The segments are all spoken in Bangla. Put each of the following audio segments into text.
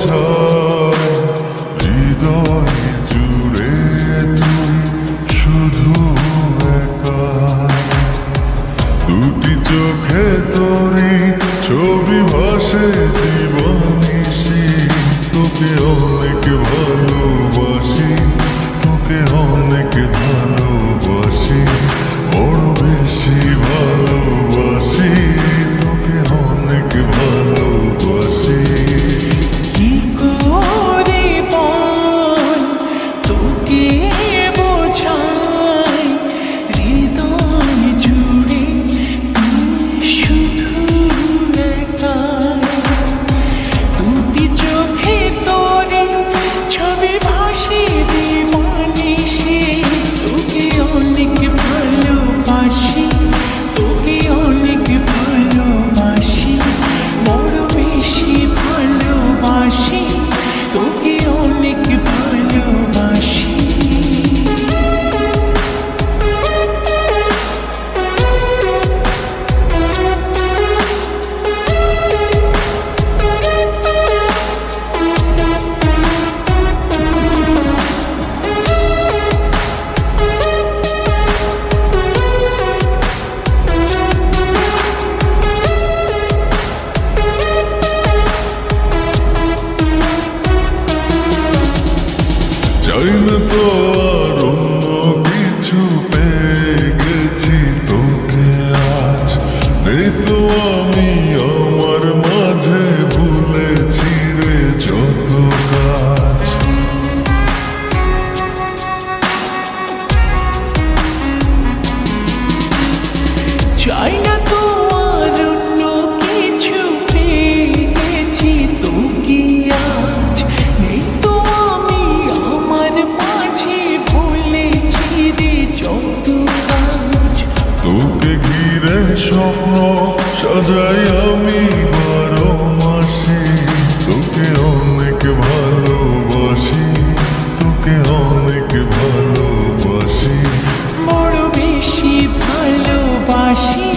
বোঝায় হৃদয় জুড়ে তুই শুধু একা। দুটি চোখে তোরই ছবি ভাসে জীবনিশি, তোকে অনেক ভালোবাসি, তোকে অনেক ভালোবাসি, বড় বেশি ভালোবাসি, তোকে অনেক ভালোবাসি। কি করে বল তোকে বোঝাই হৃদয় জুড়ে তুই শুধু একা। দুটি চোখে তোরে ছবি ভাসে দিবানিশি, তোকে অনেক ভালোবাসি, তোকে অনেক ভালোবাসি, বড় বেশি ভালোবাসি, তোকে অনেক ভালোবাসি। চাই না তো আর অন্য কিছু, পেয়ে গেছি তোকে আজ। নেই তো আমি আমার মাঝে, ভুলেছি রে যত কাজ। চাই না তো আর অন্য কিছু, পেয়ে গেছি তোকে আজ। নেই তো আমি আমার মাঝে, ভুলেছি রে যত কাজ। তোকে ঘিরে স্বপ্ন সাজাই আমি 12 মাসে, তোকে অনেক ভালোবাসি, তোকে অনেক ভালোবাসি, বড় বেশি ভালোবাসি,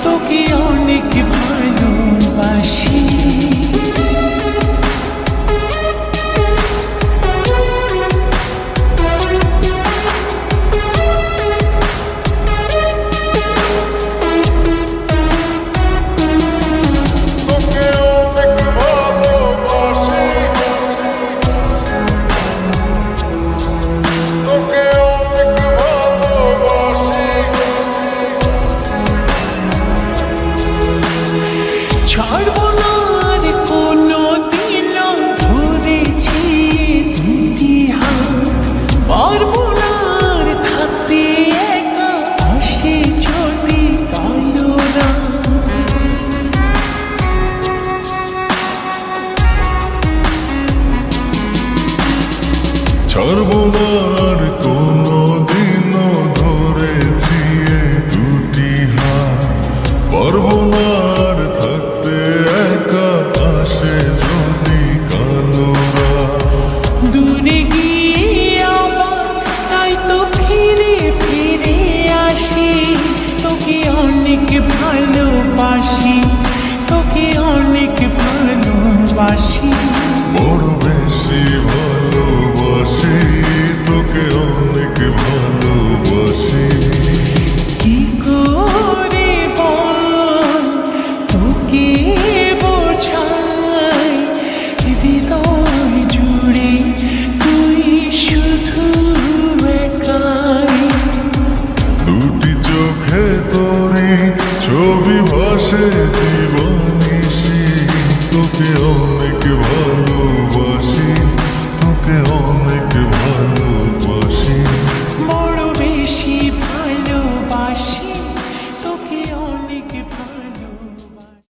তোকে অনেক ভালোবাসি। তোকে অনেক ভালোবাসি, তোকে অনেক ভালোবাসি। ছাড়ব না আর কোনো দিন, ধরেছি দুটি হাত। পারবো না আর থাকতে একা, আসে যদি কালো রাত। ছাড়ব না আর